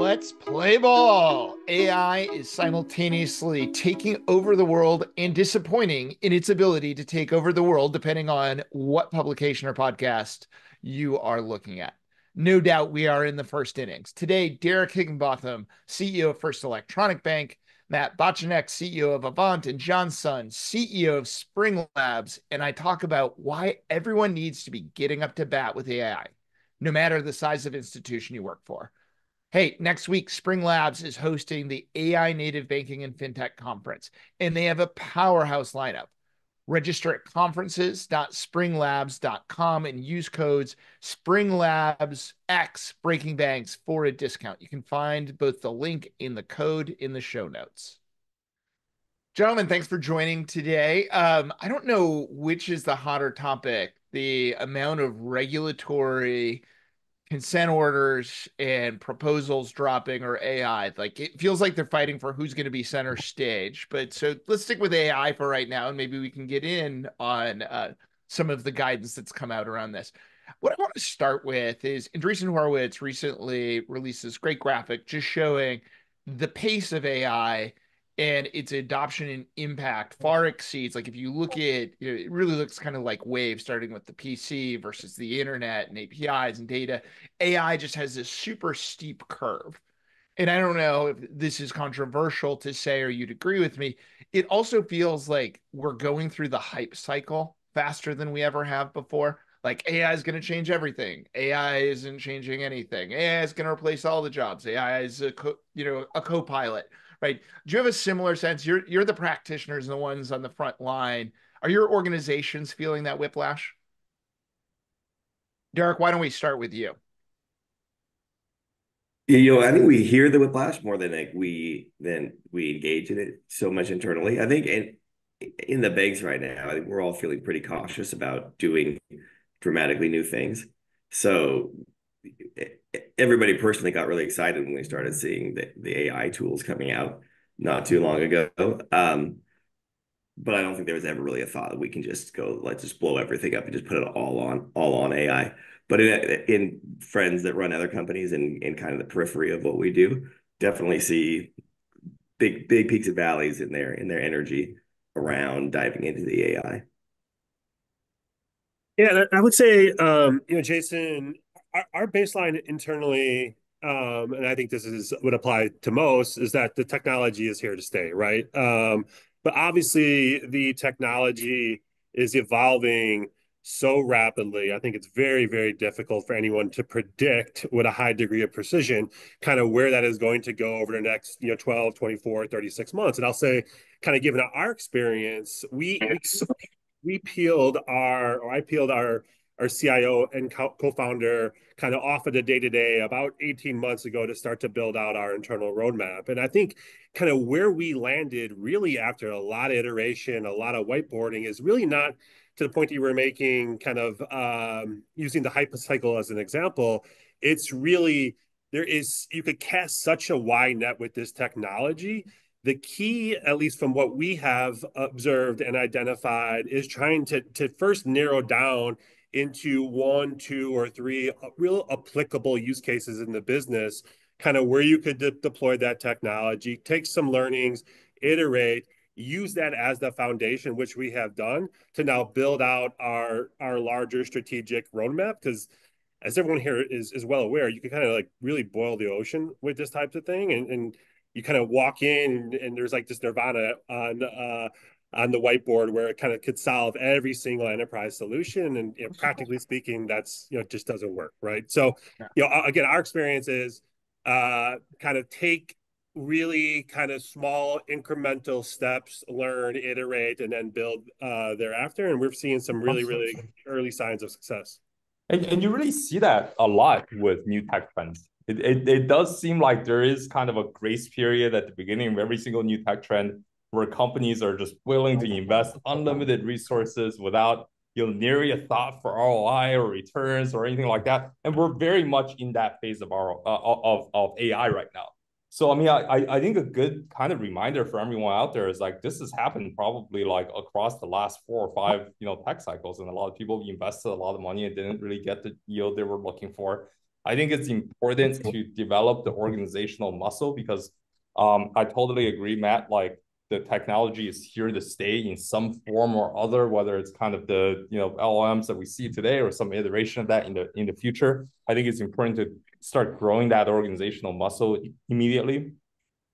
Let's play ball. AI is simultaneously taking over the world and disappointing in its ability to take over the world, depending on what publication or podcast you are looking at. No doubt we are in the first innings. Today, Derek Higginbotham, CEO of First Electronic Bank, Matt Bochenek, CEO of Avant, and John Sun, CEO of Spring Labs, and I talk about why everyone needs to be getting up to bat with AI, no matter the size of institution you work for. Hey, next week, Spring Labs is hosting the AI Native Banking and Fintech Conference, and they have a powerhouse lineup. Register at conferences.springlabs.com and use codes SpringLabsX Breaking Banks for a discount. You can find both the link and the code in the show notes. Gentlemen, thanks for joining today. I don't know which is the hotter topic, the amount of regulatory consent orders and proposals dropping or AI. Like it feels like they're fighting for who's going to be center stage. But so let's stick with AI for right now, and maybe we can get in on some of the guidance that's come out around this. What I want to start with is Andreessen Horowitz recently released this great graphic just showing the pace of AI and its adoption and impact far exceeds, like if you look at, it really looks kind of like waves starting with the PC versus the internet and APIs and data. AI just has this super steep curve. And I don't know if this is controversial to say or you'd agree with me. It also feels like we're going through the hype cycle faster than we ever have before. Like AI is going to change everything. AI isn't changing anything. AI is going to replace all the jobs. AI is a co-pilot, right? Do you have a similar sense? You're the practitioners and the ones on the front line. Are your organizations feeling that whiplash? Derek, why don't we start with you? I think we hear the whiplash more than we engage in it so much internally. I think in the banks right now, I think we're all feeling pretty cautious about doing dramatically new things. So everybody personally got really excited when we started seeing the AI tools coming out not too long ago. But I don't think there was ever really a thought that we can just go, let's just blow everything up and just put it all on AI. But in friends that run other companies and in kind of the periphery of what we do, definitely see big peaks and valleys in their energy around diving into the AI. Yeah, I would say, Jason, our baseline internally, and I think this is would apply to most, is that the technology is here to stay, right? But obviously, the technology is evolving so rapidly. I think it's very, very difficult for anyone to predict with a high degree of precision kind of where that is going to go over the next, 12, 24, 36 months. And I'll say, kind of given our experience, we peeled our, or I peeled our CIO and co-founder kind of off of the day-to-day about 18 months ago to start to build out our internal roadmap. And I think kind of where we landed really after a lot of iteration, a lot of whiteboarding is really not to the point that you were making, kind of using the hype cycle as an example. It's really, you could cast such a wide net with this technology. The key, at least from what we have observed and identified, is trying to first narrow down into one, two, or three real applicable use cases in the business, kind of where you could deploy that technology, take some learnings, iterate, use that as the foundation, which we have done, to now build out our larger strategic roadmap. Because as everyone here is well aware, you can kind of like really boil the ocean with this type of thing, and you kind of walk in and there's like this nirvana on the whiteboard where it kind of could solve every single enterprise solution, and practically speaking, that's just doesn't work, right? So again, our experience is kind of take really kind of small incremental steps, learn, iterate, and then build thereafter, and we're seeing some really early signs of success. And you really see that a lot with new tech trends. It does seem like there is kind of a grace period at the beginning of every single new tech trend where companies are just willing to invest unlimited resources without nary a thought for ROI or returns or anything like that. And we're very much in that phase of our of AI right now. So I mean, I think a good kind of reminder for everyone out there is like this has happened probably like across the last 4 or 5 tech cycles, and a lot of people invested a lot of money and didn't really get the yield they were looking for. I think it's important to develop the organizational muscle because I totally agree, Matt. Like the technology is here to stay in some form or other, whether it's kind of the LLMs that we see today or some iteration of that in the future. I think it's important to start growing that organizational muscle immediately.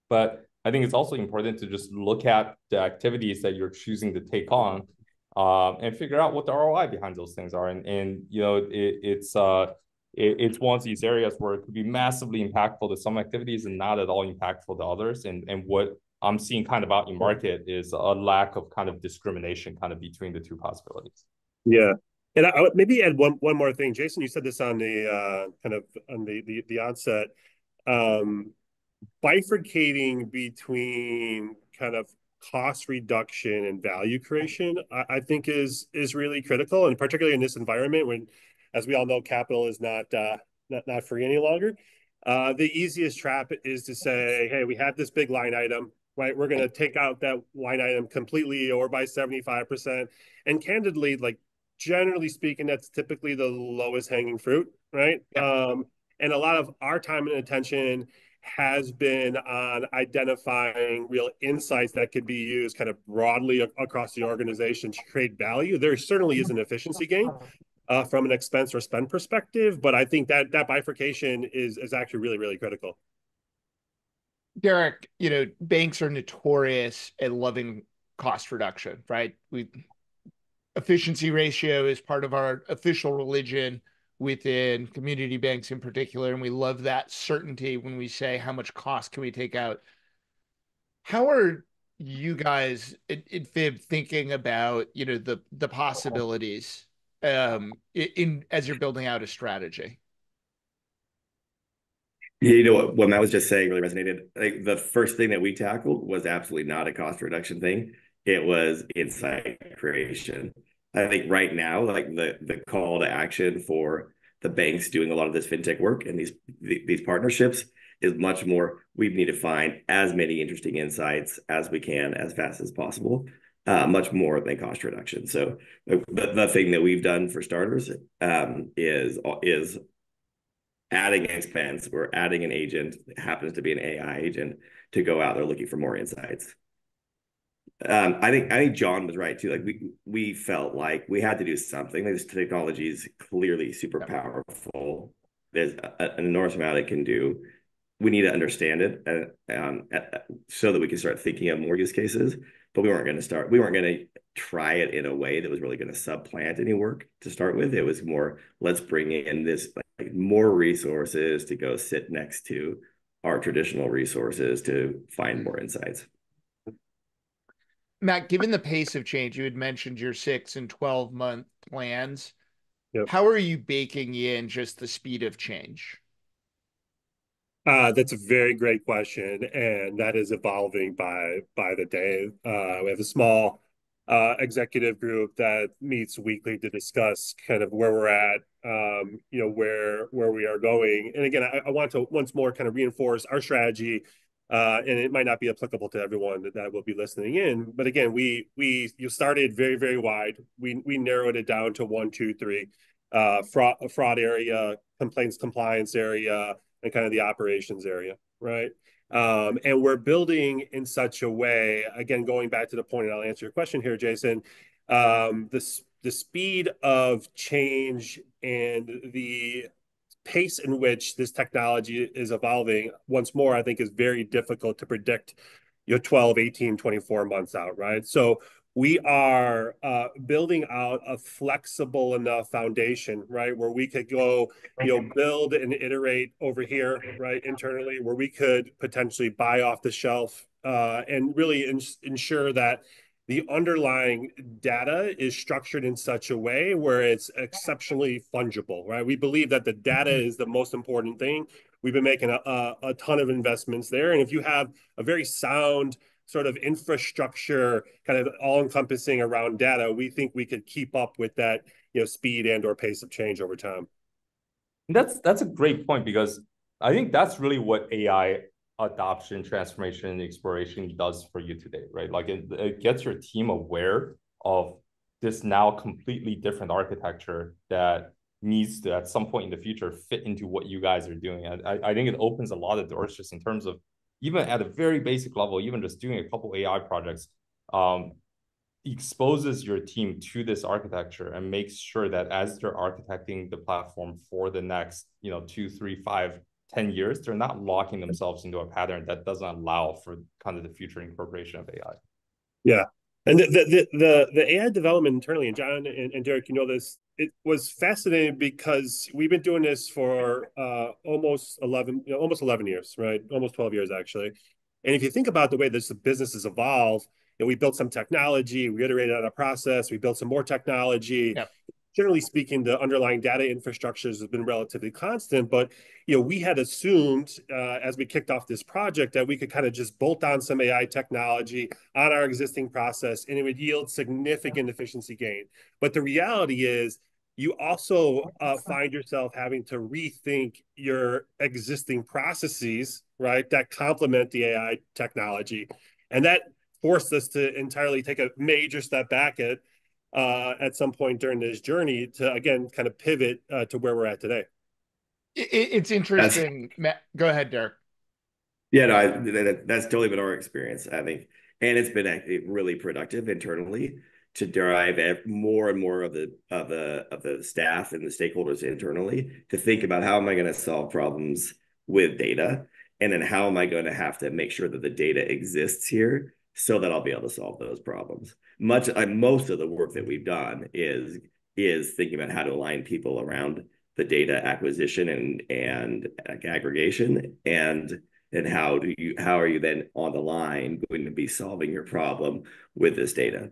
But I think it's also important to just look at the activities that you're choosing to take on and figure out what the ROI behind those things are. And it's one of these areas where it could be massively impactful to some activities and not at all impactful to others. And what I'm seeing kind of out in market is a lack of kind of discrimination kind of between the two possibilities. Yeah. And I would maybe add one more thing. Jason, you said this on the kind of on the onset. Um, Bifurcating between kind of cost reduction and value creation, I think is really critical, and particularly in this environment when, as we all know, capital is not free any longer. The easiest trap is to say, hey, we have this big line item, right? We're going to take out that line item completely or by 75%. And candidly, like generally speaking, that's typically the lowest hanging fruit, right? And a lot of our time and attention has been on identifying real insights that could be used kind of broadly across the organization to create value. There certainly is an efficiency gain from an expense or spend perspective, but I think that bifurcation is actually really, really critical. Derek, banks are notorious at loving cost reduction, right? Efficiency ratio is part of our official religion within community banks in particular, and we love that certainty when we say how much cost can we take out. How are you guys in Fib thinking about the possibilities in as you're building out a strategy? You know what Matt was just saying really resonated. Like the first thing that we tackled was absolutely not a cost reduction thing. It was insight creation. I think right now, like the call to action for the banks doing a lot of this fintech work and these partnerships is much more. We need to find as many interesting insights as we can as fast as possible. Much more than cost reduction. So the thing that we've done for starters is adding expense or adding an agent that happens to be an AI agent to go out there looking for more insights. I think John was right too. Like we felt like we had to do something. Like this technology is clearly super powerful. There's an enormous amount it can do. We need to understand it so that we can start thinking of more use cases. But we weren't going to try it in a way that was really going to supplant any work to start with. It was more, let's bring in this like more resources to go sit next to our traditional resources to find more insights. Matt, given the pace of change, you had mentioned your 6 and 12-month plans. Yep. How are you baking in just the speed of change? That's a very great question, and that is evolving by the day. We have a small executive group that meets weekly to discuss kind of where we're at, where we are going. And again, I want to once more kind of reinforce our strategy, and it might not be applicable to everyone that will be listening in. But again, you started very, very wide. We narrowed it down to 1, 2, 3, fraud area, compliance area, and kind of the operations area, right? And we're building in such a way, again, going back to the point, and I'll answer your question here, Jason, the speed of change and the pace in which this technology is evolving, once more, I think is very difficult to predict 12, 18, 24 months out, right? So we are building out a flexible enough foundation, right, where we could go, build and iterate over here, right, internally, where we could potentially buy off the shelf and really ensure that the underlying data is structured in such a way where it's exceptionally fungible, right? We believe that the data is the most important thing. We've been making a ton of investments there. And if you have a very sound sort of infrastructure kind of all-encompassing around data, we think we could keep up with that, speed and or pace of change over time. That's a great point because I think that's really what AI adoption, transformation, and exploration does for you today, right? Like it gets your team aware of this now completely different architecture that needs to at some point in the future fit into what you guys are doing. I think it opens a lot of doors just in terms of even at a very basic level, even just doing a couple AI projects, exposes your team to this architecture and makes sure that as they're architecting the platform for the next, 2, 3, 5, 10 years, they're not locking themselves into a pattern that doesn't allow for kind of the future incorporation of AI. Yeah. And the AI development internally, and John and Derek, you know this, it was fascinating because we've been doing this for almost 11 years, right? Almost 12 years, actually. And if you think about the way this business has evolved, we built some technology, we iterated on a process, we built some more technology. Yep. Generally speaking, the underlying data infrastructures has been relatively constant, but we had assumed as we kicked off this project that we could kind of just bolt on some AI technology on our existing process, and it would yield significant efficiency gain. But the reality is, you also find yourself having to rethink your existing processes, right, that complement the AI technology, and that forced us to entirely take a major step back at some point during this journey to again kind of pivot to where we're at today. It's That's interesting. Go ahead, Derek. Yeah, no, that's totally been our experience, I think, and it's been really productive internally to drive more and more of the staff and the stakeholders internally to think about how am I going to solve problems with data, and then how am I going to have to make sure that the data exists here so that I'll be able to solve those problems. Most of the work that we've done is thinking about how to align people around the data acquisition and aggregation and how are you then on the line going to be solving your problem with this data?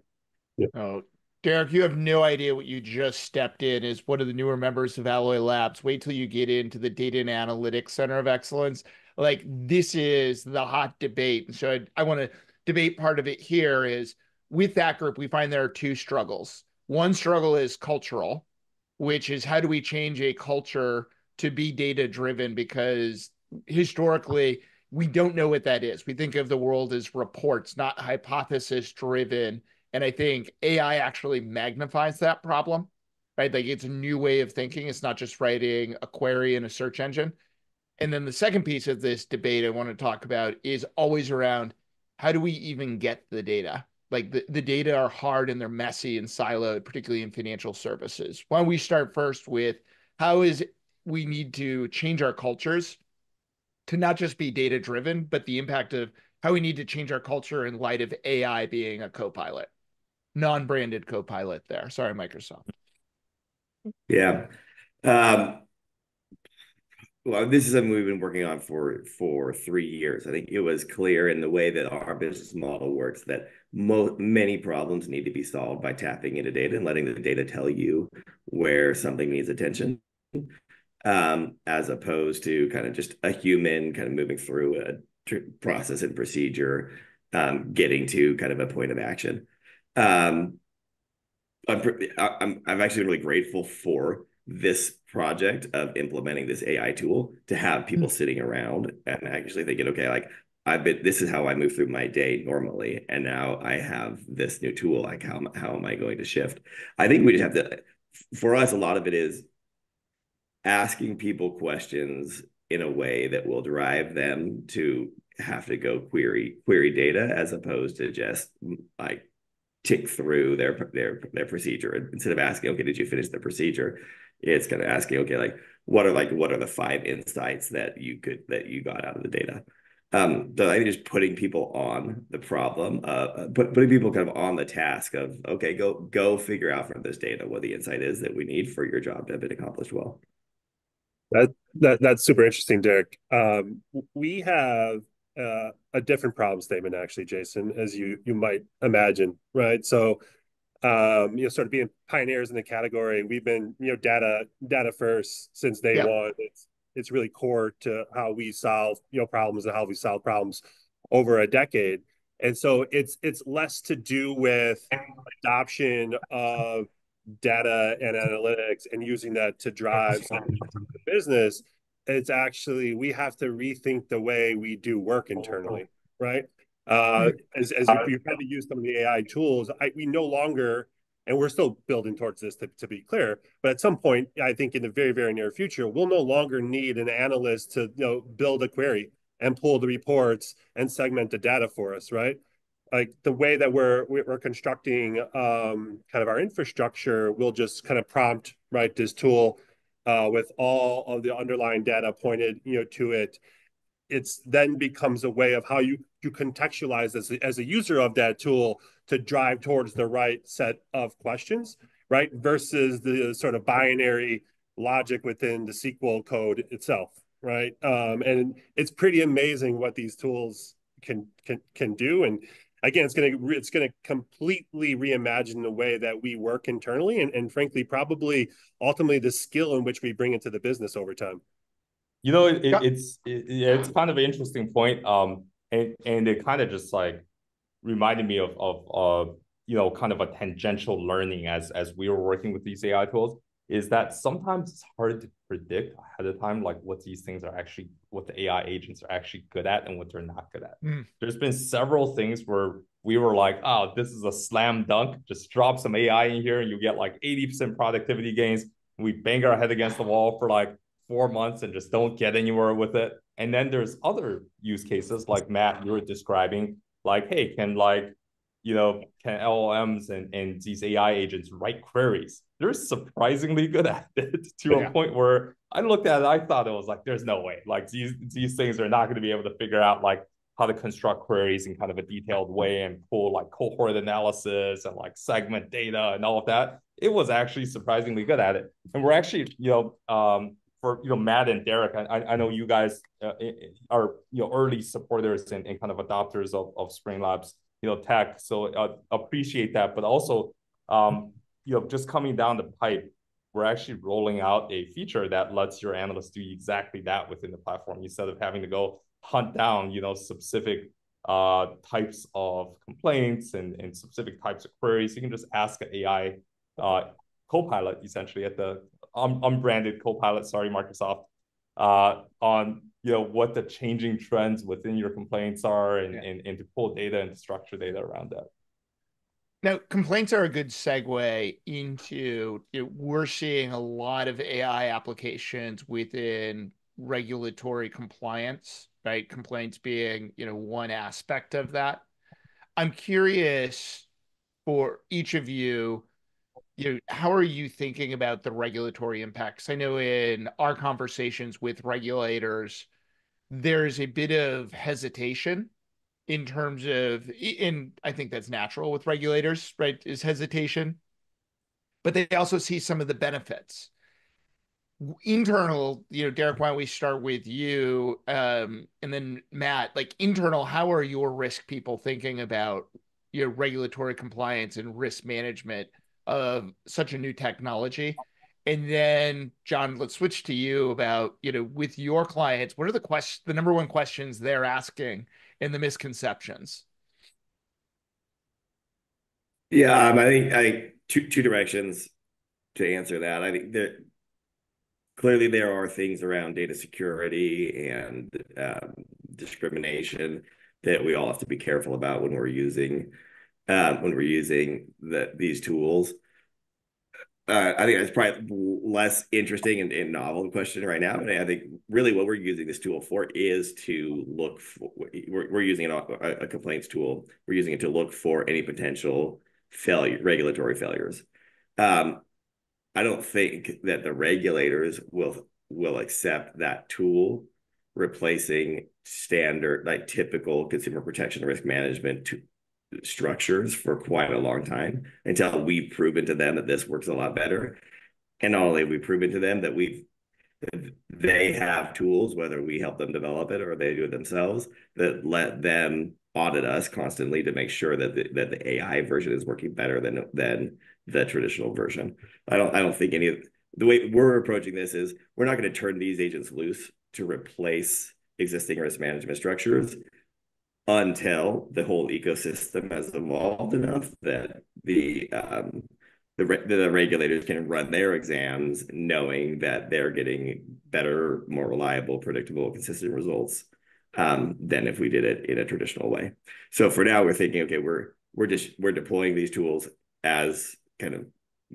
Yeah. Oh, Derek, you have no idea what you just stepped in as one of the newer members of Alloy Labs. Wait till you get into the Data and Analytics Center of Excellence. Like, this is the hot debate. And so I want to debate part of it here is with that group, we find there are two struggles. One struggle is cultural, which is how do we change a culture to be data driven? Because historically, we don't know what that is. We think of the world as reports, not hypothesis driven. And I think AI actually magnifies that problem, right? Like, it's a new way of thinking. It's not just writing a query in a search engine. And then the second piece of this debate I want to talk about is always around how do we even get the data? Like, the data are hard and they're messy and siloed, particularly in financial services. Why don't we start first with how is we need to change our cultures to not just be data driven, but the impact of how we need to change our culture in light of AI being a co-pilot, non-branded co-pilot there. Sorry, Microsoft. Yeah. Well, this is something we've been working on for 3 years. I think it was clear in the way that our business model works that many problems need to be solved by tapping into data and letting the data tell you where something needs attention, as opposed to kind of just a human kind of moving through a process and procedure, getting to kind of a point of action. Um, I'm actually really grateful for this project of implementing this AI tool to have people sitting around and actually thinking, okay, like this is how I move through my day normally, and now I have this new tool. Like, how am I going to shift? I think we just have to. For us, a lot of it is asking people questions in a way that will drive them to have to go query data as opposed to just like tick through their procedure. Instead of asking, okay, did you finish the procedure? It's kind of asking, okay, like what are the 5 insights that you got out of the data? So I think just putting people on the problem, putting people kind of on the task of, okay, go figure out from this data what the insight is that we need for your job to have been accomplished well. That's super interesting, Derek. We have a different problem statement, actually, Jason, as you might imagine, right? So, sort of being pioneers in the category, we've been data first since day Yeah. one. It's really core to how we solve problems and how we solve problems over a decade. And so it's less to do with adoption of data and analytics and using that to drive some business. It's actually we have to rethink the way we do work internally, right? As you had to use some of the AI tools, we no longer and we're still building towards this to be clear. But at some point, I think in the very, very near future, we'll no longer need an analyst to build a query and pull the reports and segment the data for us, right? Like the way that we're constructing kind of our infrastructure, we'll just kind of prompt this tool with all of the underlying data pointed to it. It's then becomes a way of how you contextualize as a user of that tool to drive towards the right set of questions, right? Versus the sort of binary logic within the SQL code itself, right? And it's pretty amazing what these tools can do. And again, it's gonna completely reimagine the way that we work internally, and frankly, probably ultimately the skill in which we bring into the business over time. You know, it's kind of an interesting point. And it kind of just like reminded me of you know, kind of a tangential learning as we were working with these AI tools, is that sometimes it's hard to predict ahead of time, like what these things are actually, what the AI agents are actually good at and what they're not good at. There's been several things where we were like, oh, this is a slam dunk. Just drop some AI in here and you get like 80% productivity gains. We bang our head against the wall for like 4 months and just don't get anywhere with it. And then there's other use cases like Matt, you were describing, like, hey, can like, you know, can LLMs and these AI agents write queries? They're surprisingly good at it to a point where I looked at it, I thought it was like, there's no way. Like these things are not going to be able to figure out like how to construct queries in kind of a detailed way and pull like cohort analysis and like segment data and all of that. It was actually surprisingly good at it. And we're actually, for Matt and Derek, I know you guys are early supporters and kind of adopters of Spring Labs tech, so appreciate that. But also, just coming down the pipe, we're actually rolling out a feature that lets your analysts do exactly that within the platform instead of having to go hunt down specific types of complaints and specific types of queries. You can just ask an AI Copilot essentially at the unbranded Copilot, sorry, Microsoft, on what the changing trends within your complaints are and to pull data and to structure data around that. Now, complaints are a good segue into, we're seeing a lot of AI applications within regulatory compliance, right? Complaints being, one aspect of that. I'm curious for each of you, how are you thinking about the regulatory impacts? I know in our conversations with regulators, there's a bit of hesitation in terms of, and I think that's natural with regulators, right? Is hesitation, but they also see some of the benefits. Internal, Derek, why don't we start with you? And then Matt, like internal, how are your risk people thinking about regulatory compliance and risk management of such a new technology? And then John, let's switch to you about, with your clients, what are the number one questions they're asking and the misconceptions? Yeah, I think two directions to answer that. I think that clearly there are things around data security and discrimination that we all have to be careful about when we're using these tools. I think that's probably less interesting and novel question right now. But I think really what we're using this tool for is to look for. We're using a complaints tool. We're using it to look for any potential regulatory failures. I don't think that the regulators will accept that tool replacing standard, like typical consumer protection risk management structures for quite a long time until we've proven to them that this works a lot better. And not only have we proven to them that they have tools, whether we help them develop it or they do it themselves, that let them audit us constantly to make sure that the AI version is working better than the traditional version. I don't think the way we're approaching this is we're not going to turn these agents loose to replace existing risk management structures until the whole ecosystem has evolved enough that the regulators can run their exams knowing that they're getting better, more reliable, predictable, consistent results than if we did it in a traditional way. So for now, we're thinking, okay, we're deploying these tools as kind of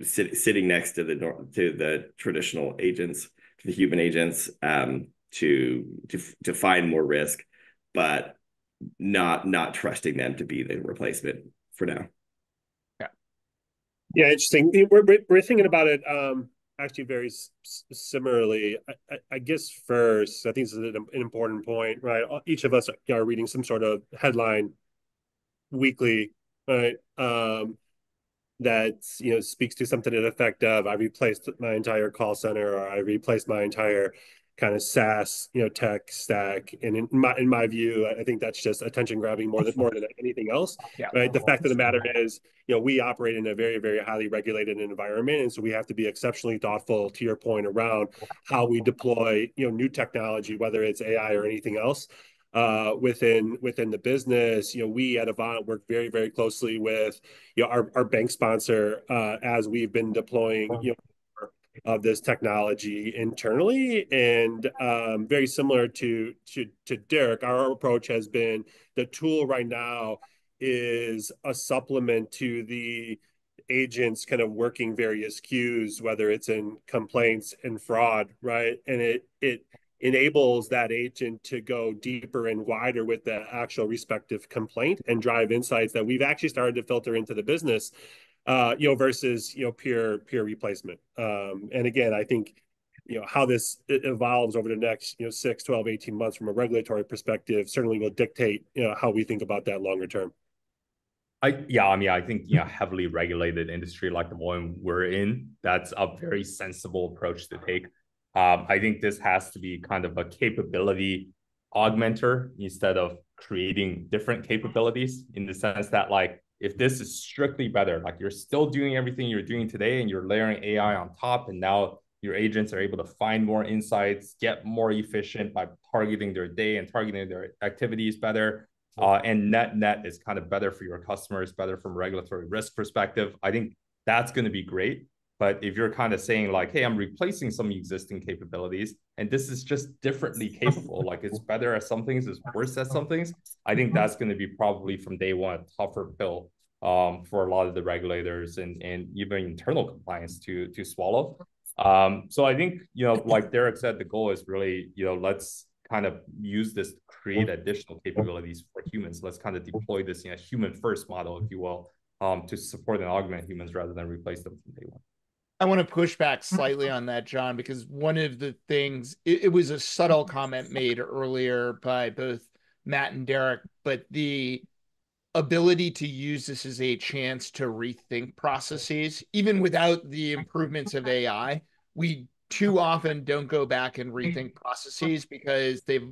sitting next to the traditional agents, to the human agents, to find more risk, but not trusting them to be the replacement for now. Yeah. Yeah, interesting. We're thinking about it actually very similarly. I guess first, I think this is an important point, right? Each of us are reading some sort of headline weekly, right? That speaks to something to the effect of I replaced my entire call center, or I replaced my entire kind of SaaS tech stack. And in my view, I think that's just attention grabbing more than anything else. Yeah. Right. The fact of the matter is, we operate in a very, very highly regulated environment, and so we have to be exceptionally thoughtful, to your point, around how we deploy new technology, whether it's AI or anything else within the business. We at Avant work very, very closely with our bank sponsor as we've been deploying of this technology internally. And very similar to Derek, our approach has been the tool right now is a supplement to the agents kind of working various queues, whether it's in complaints and fraud, right? And it enables that agent to go deeper and wider with the actual respective complaint and drive insights that we've actually started to filter into the business, versus pure replacement. And again, I think how this evolves over the next 6, 12, 18 months from a regulatory perspective certainly will dictate how we think about that longer term. I mean, I think heavily regulated industry like the one we're in, that's a very sensible approach to take. I think this has to be kind of a capability augmenter instead of creating different capabilities, in the sense that, like, if this is strictly better, like you're still doing everything you're doing today and you're layering AI on top, and now your agents are able to find more insights, get more efficient by targeting their day and targeting their activities better. And net is kind of better for your customers, better from a regulatory risk perspective. I think that's going to be great. But if you're kind of saying like, hey, I'm replacing some existing capabilities, and this is just differently capable, like it's better at some things, it's worse at some things, I think that's going to be probably from day one a tougher pill for a lot of the regulators and even internal compliance to swallow. So I think, like Derek said, the goal is really, let's kind of use this to create additional capabilities for humans. Let's kind of deploy this in a human first model, if you will, to support and augment humans rather than replace them from day one. I want to push back slightly on that, John, because one of the things, it was a subtle comment made earlier by both Matt and Derek, but the ability to use this as a chance to rethink processes, even without the improvements of AI, we too often don't go back and rethink processes because they've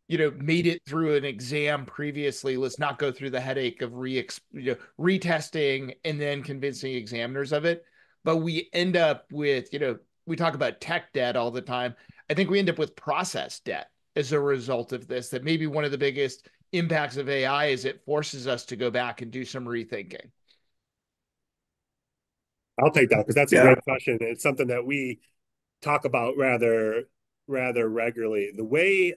made it through an exam previously. Let's not go through the headache of retesting and then convincing examiners of it. But we end up with, we talk about tech debt all the time. I think we end up with process debt as a result of this, that maybe one of the biggest impacts of AI is it forces us to go back and do some rethinking. I'll take that because that's a great question. It's something that we talk about rather regularly. The way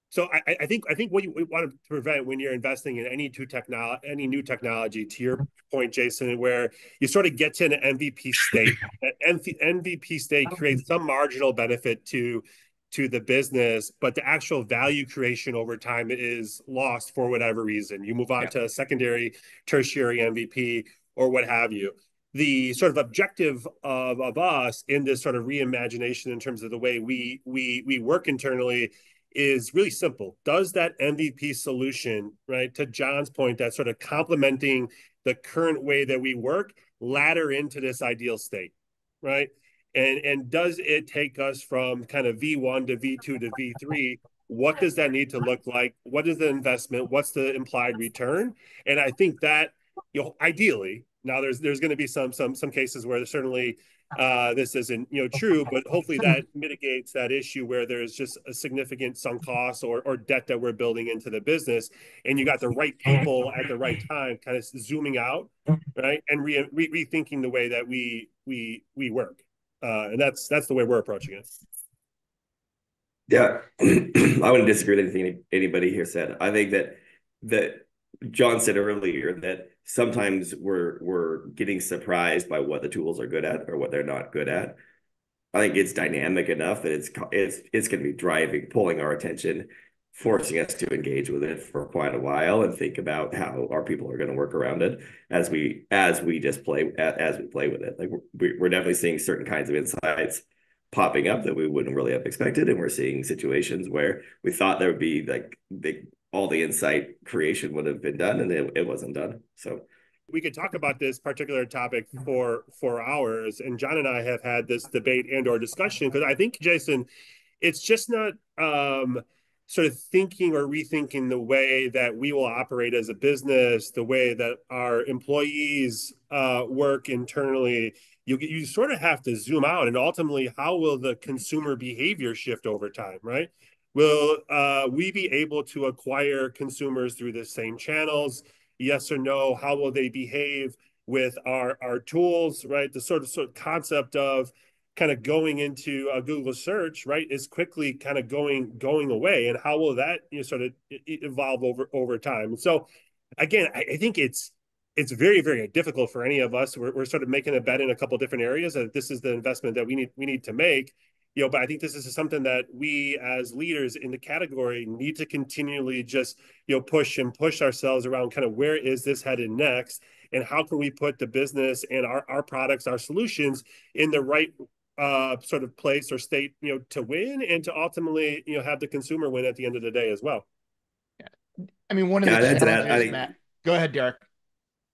so I think what you want to prevent when you're investing in any new technology, to your point, Jason, where you sort of get to an MVP state. That MVP state creates some marginal benefit to the business, but the actual value creation over time is lost for whatever reason. You move on to a secondary, tertiary MVP, or what have you. The sort of objective of us in this sort of reimagination in terms of the way we work internally is really simple. Does that MVP solution, right, to John's point, that sort of complementing the current way that we work, ladder into this ideal state, right? And does it take us from kind of V1 to V2 to V3? What does that need to look like? What is the investment? What's the implied return? And I think that, ideally, now there's going to be some cases where certainly this isn't true, but hopefully that mitigates that issue where there's just a significant sunk cost or debt that we're building into the business, and you got the right people at the right time, kind of zooming out, right, and rethinking the way that we work, and that's the way we're approaching it. Yeah, I wouldn't disagree with anything anybody here said. I think that John said earlier that sometimes we're getting surprised by what the tools are good at or what they're not good at. I think it's dynamic enough that it's going to be pulling our attention, forcing us to engage with it for quite a while and think about how our people are going to work around it as we just play as we play with it. Like we're definitely seeing certain kinds of insights popping up that we wouldn't really have expected, and we're seeing situations where we thought there would be like all the insight creation would have been done, and it wasn't done. So we could talk about this particular topic for hours, and John and I have had this debate and or discussion because I think, Jason, it's just not sort of thinking or rethinking the way that we will operate as a business, the way that our employees work internally. You sort of have to zoom out, and ultimately, how will the consumer behavior shift over time, right? Will we be able to acquire consumers through the same channels? Yes or no? How will they behave with our tools, right? The sort of concept of kind of going into a Google search, right, is quickly kind of going away, and how will that sort of evolve over time? And so, again, I think it's very very difficult for any of us. We're sort of making a bet in a couple different areas that this is the investment that we need to make. But I think this is something that we as leaders in the category need to continually just push ourselves around kind of where is this headed next, and how can we put the business and our products, our solutions in the right sort of place or state, to win and to ultimately, have the consumer win at the end of the day as well. Yeah. I mean, one of the yeah, that's that. I challenges, think Matt. Go ahead, Derek.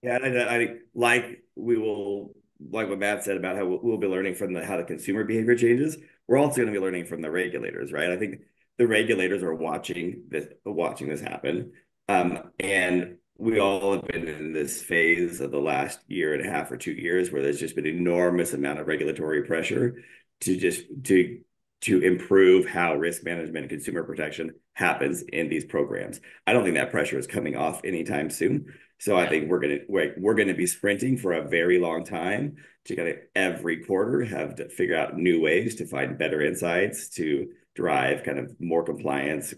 yeah, I think like what Matt said about how we'll be learning from how the consumer behavior changes. We're also going to be learning from the regulators, right? I think the regulators are watching this happen, and we all have been in this phase of the last year and a half or 2 years where there's just been an enormous amount of regulatory pressure to just to improve how risk management and consumer protection happens in these programs. I don't think that pressure is coming off anytime soon. So I think we're gonna be sprinting for a very long time to kind of every quarter have to figure out new ways to find better insights to drive kind of more compliance,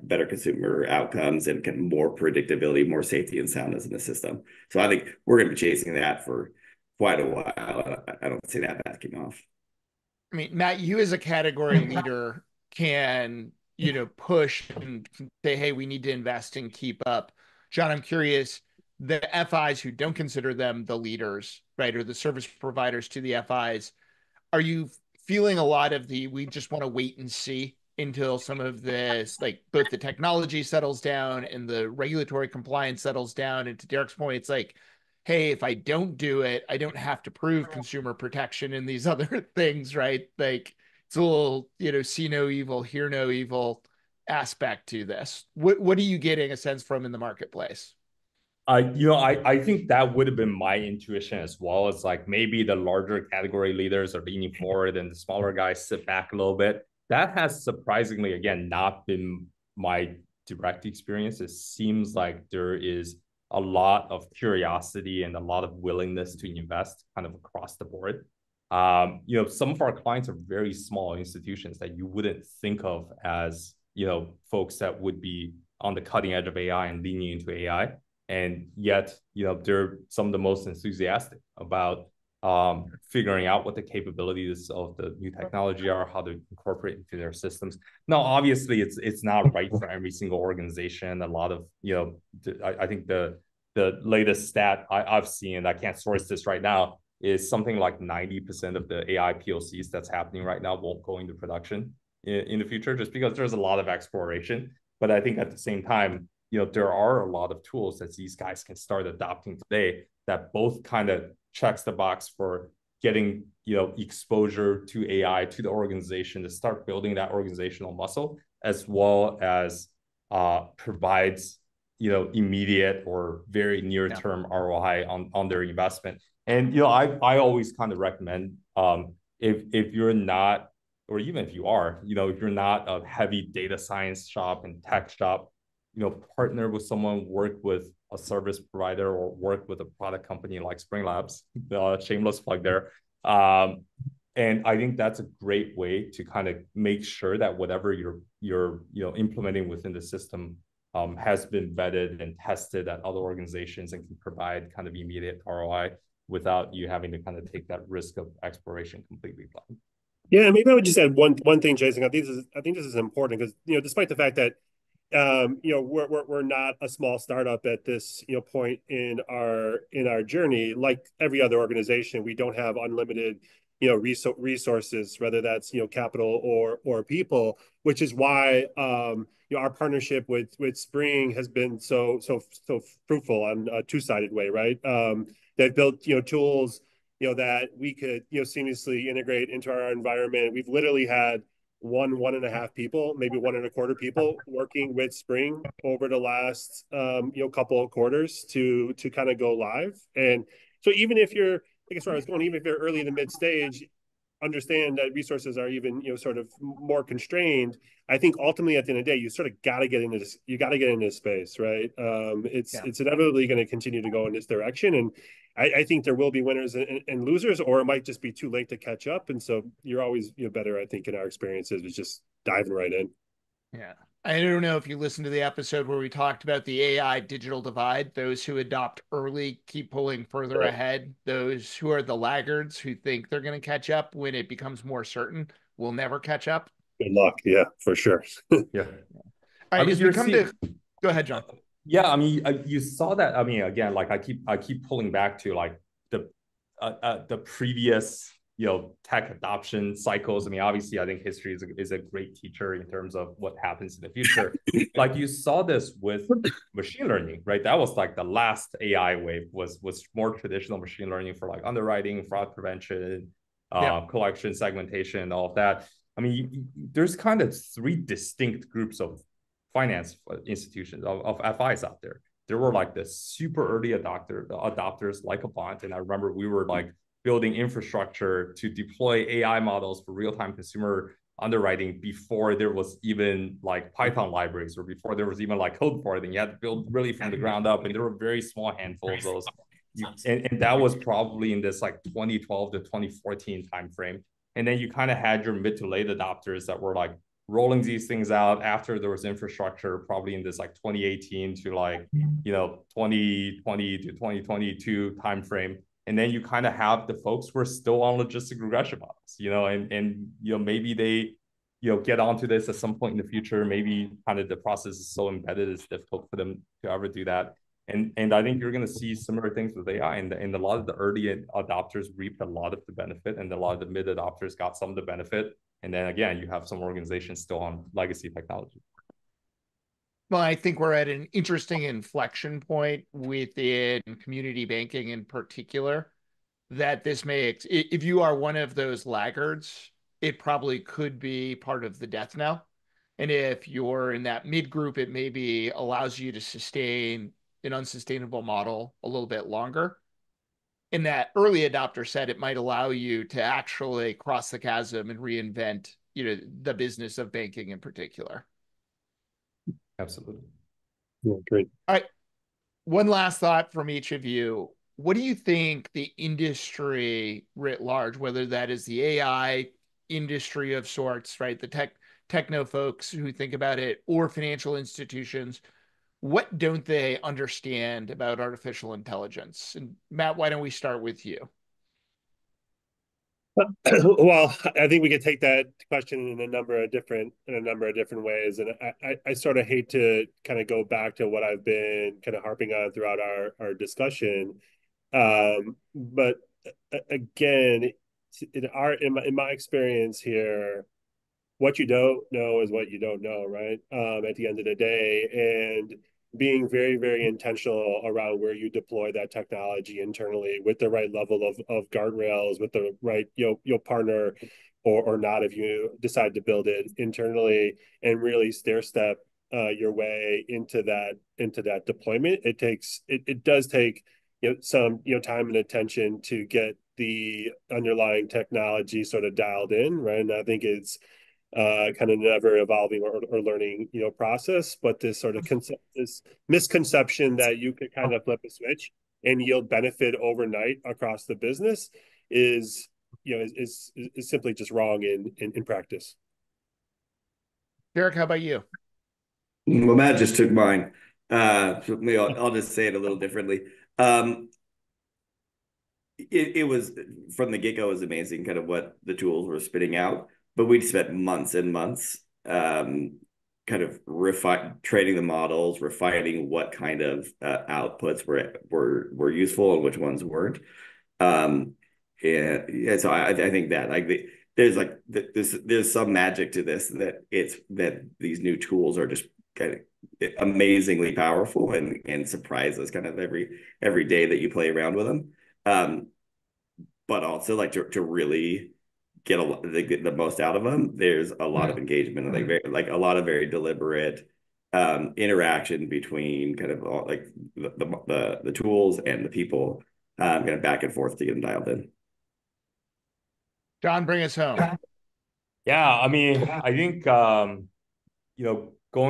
better consumer outcomes, and kind of more predictability, more safety and soundness in the system. So I think we're going to be chasing that for quite a while. I don't see that backing off. I mean, Matt, you as a category leader can, push and say, hey, we need to invest and keep up. John, I'm curious, the FIs who don't consider them the leaders, right, or the service providers to the FIs, are you feeling a lot of we just want to wait and see until some of this, like both the technology settles down and the regulatory compliance settles down? And to Derek's point, it's like, hey, if I don't do it, I don't have to prove consumer protection and these other things, right? Like it's a little, see no evil, hear no evil aspect to this. What are you getting a sense from in the marketplace? I think that would have been my intuition as well. It's like maybe the larger category leaders are leaning forward and the smaller guys sit back a little bit. That has surprisingly, again, not been my direct experience. It seems like there is a lot of curiosity and a lot of willingness to invest kind of across the board. Some of our clients are very small institutions that you wouldn't think of as, folks that would be on the cutting edge of AI and leaning into AI. And yet, they're some of the most enthusiastic about figuring out what the capabilities of the new technology are, how to incorporate into their systems. Now, obviously, it's not right for every single organization. A lot of, I think the latest stat I've seen, I can't source this right now, is something like 90% of the AI POCs that's happening right now won't go into production in the future, just because there's a lot of exploration. But I think at the same time, there are a lot of tools that these guys can start adopting today that both kind of checks the box for getting, exposure to AI to the organization to start building that organizational muscle, as well as provides, immediate or very near-term ROI on their investment. And, I always kind of recommend if you're not, or even if you are, if you're not a heavy data science shop and tech shop, partner with someone, work with a service provider, or work with a product company like Spring Labs. Shameless plug there. And I think that's a great way to kind of make sure that whatever you're implementing within the system has been vetted and tested at other organizations and can provide kind of immediate ROI without you having to kind of take that risk of exploration completely blind. Yeah, maybe I would just add one thing, Jason. I think this is important because despite the fact that we're not a small startup at this point in our journey. Like every other organization, we don't have unlimited resources, whether that's capital or people, which is why our partnership with Spring has been so fruitful on a two-sided way, right? They've built tools that we could seamlessly integrate into our environment. We've literally had one and a half people, maybe one and a quarter people working with Spring over the last couple of quarters to kind of go live. And so even if you're, I guess where I was going, even if you're early in the mid stage, understand that resources are even sort of more constrained. I think ultimately at the end of the day, you sort of got to get into this. You got to get into this space, right? It's inevitably going to continue to go in this direction, and I think there will be winners and losers, or it might just be too late to catch up. And so you're always better, I think, in our experiences is just diving right in. Yeah. I don't know if you listened to the episode where we talked about the AI digital divide. Those who adopt early keep pulling further ahead. Those who are the laggards who think they're going to catch up when it becomes more certain will never catch up. Good luck. Yeah, for sure. Yeah. All right, as we come to, go ahead, John. Yeah, I mean, you saw that. I mean, again, like I keep pulling back to like the previous tech adoption cycles. I mean, obviously, I think history is a great teacher in terms of what happens in the future. Like you saw this with machine learning, right? That was like the last AI wave was more traditional machine learning for like underwriting, fraud prevention, collection, segmentation, all of that. I mean, there's kind of three distinct groups of finance institutions of FIs out there. There were like the super early adopters like Avant, and I remember we were like building infrastructure to deploy AI models for real-time consumer underwriting before there was even like Python libraries or before there was even like code for it. And you had to build really from the ground up, and there were a very small handful of those. And that was probably in this like 2012 to 2014 timeframe. And then you kind of had your mid to late adopters that were like rolling these things out after there was infrastructure, probably in this like 2018 to like 2020 to 2022 timeframe. And then you kind of have the folks who are still on logistic regression models, and maybe they get onto this at some point in the future. Maybe kind of the process is so embedded it's difficult for them to ever do that. And I think you're going to see similar things with AI, and a lot of the early adopters reaped a lot of the benefit, and a lot of the mid adopters got some of the benefit. And then again, you have some organizations still on legacy technology. Well, I think we're at an interesting inflection point within community banking in particular, that this may, if you are one of those laggards, it probably could be part of the death knell. And if you're in that mid group, it maybe allows you to sustain an unsustainable model a little bit longer. In that early adopter set, it might allow you to actually cross the chasm and reinvent, the business of banking in particular. Absolutely. Yeah, great. All right. One last thought from each of you. What do you think the industry writ large, whether that is the AI industry of sorts, right? The techno folks who think about it, or financial institutions, what don't they understand about artificial intelligence? And Matt, why don't we start with you? Well, I think we could take that question in a number of different ways, and I sort of hate to kind of go back to what I've been kind of harping on throughout our discussion, but again, in my experience here, what you don't know is what you don't know, right? At the end of the day, and being very, very intentional around where you deploy that technology internally with the right level of guardrails, with the right partner or not if you decide to build it internally, and really stair step your way into that deployment. It does take some time and attention to get the underlying technology sort of dialed in, right? And I think it's kind of never evolving or learning process, but this sort of this misconception that you could kind of flip a switch and yield benefit overnight across the business is simply just wrong in practice. Derek, how about you? Well, Matt just took mine. So maybe I'll just say it a little differently. Um, it was from the get-go was amazing, kind of what the tools were spitting out, but we'd spent months and months kind of training the models, refining what kind of outputs were useful and which ones weren't. Um, yeah, so I think that there's like there's some magic to this that these new tools are just kind of amazingly powerful and surprise us kind of every day that you play around with them. Um, but also like to really get the most out of them. There's a lot of engagement and like a lot of very deliberate interaction between kind of all, like the tools and the people kind of back and forth to get them dialed in. John, bring us home. Yeah, I mean, I think going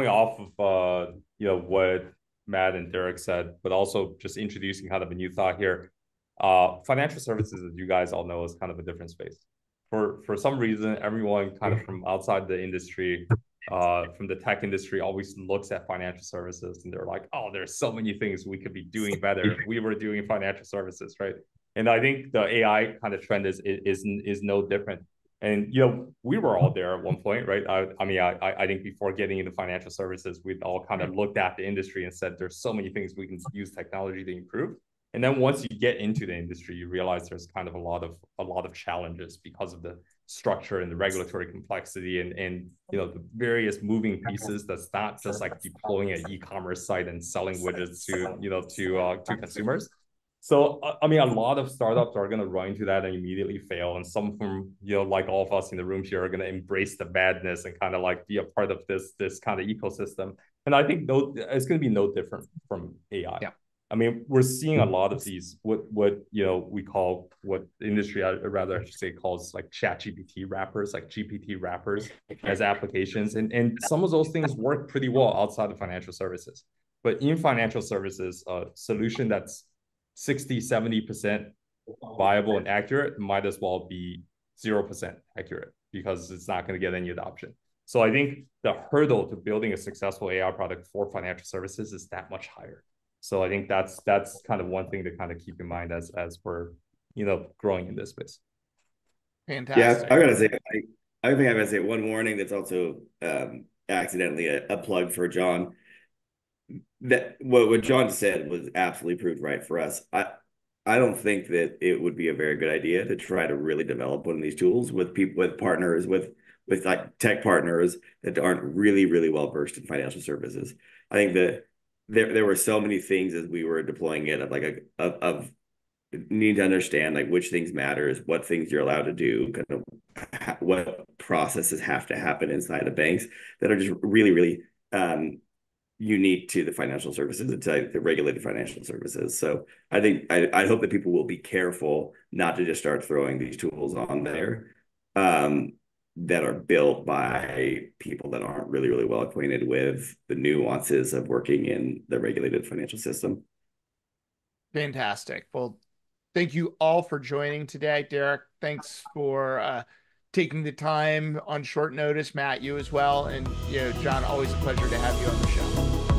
off of what Matt and Derek said, but also just introducing kind of a new thought here. Financial services, as you guys all know, is kind of a different space. For some reason, everyone kind of from outside the industry, from the tech industry, always looks at financial services and they're like, oh, there's so many things we could be doing better if we were doing financial services, right? And I think the AI kind of trend is no different. And we were all there at one point, right? I think before getting into financial services, we'd all kind of looked at the industry and said, there's so many things we can use technology to improve. And then once you get into the industry, you realize there's kind of a lot of challenges because of the structure and the regulatory complexity and the various moving pieces. That's not just like deploying an e-commerce site and selling widgets to consumers. So, I mean, a lot of startups are going to run into that and immediately fail. And some from, like all of us in the room here are going to embrace the madness and kind of like be a part of this kind of ecosystem. And I think it's going to be no different from AI. Yeah. I mean, we're seeing a lot of these, what we call, what the industry, rather I should say, calls like ChatGPT wrappers, like GPT wrappers as applications. And some of those things work pretty well outside of financial services. But in financial services, a solution that's 60-70% viable and accurate might as well be 0% accurate because it's not going to get any adoption. So I think the hurdle to building a successful AI product for financial services is that much higher. So I think that's kind of one thing to kind of keep in mind as we're growing in this space. Fantastic. Yeah, I gotta say, I think I gotta say one warning that's also accidentally a plug for John. That what John said was absolutely proved right for us. I don't think that it would be a very good idea to try to really develop one of these tools with people, with partners, with like tech partners that aren't really well versed in financial services. I think that there were so many things as we were deploying it of need to understand like which things matters, what things you're allowed to do, kind of what processes have to happen inside of banks that are just really unique to the financial services and to the regulated financial services. So I think I hope that people will be careful not to just start throwing these tools on there that are built by people that aren't really well acquainted with the nuances of working in the regulated financial system. Fantastic. Well, thank you all for joining today. Derek, thanks for taking the time on short notice. Matt, you as well. And John, always a pleasure to have you on the show.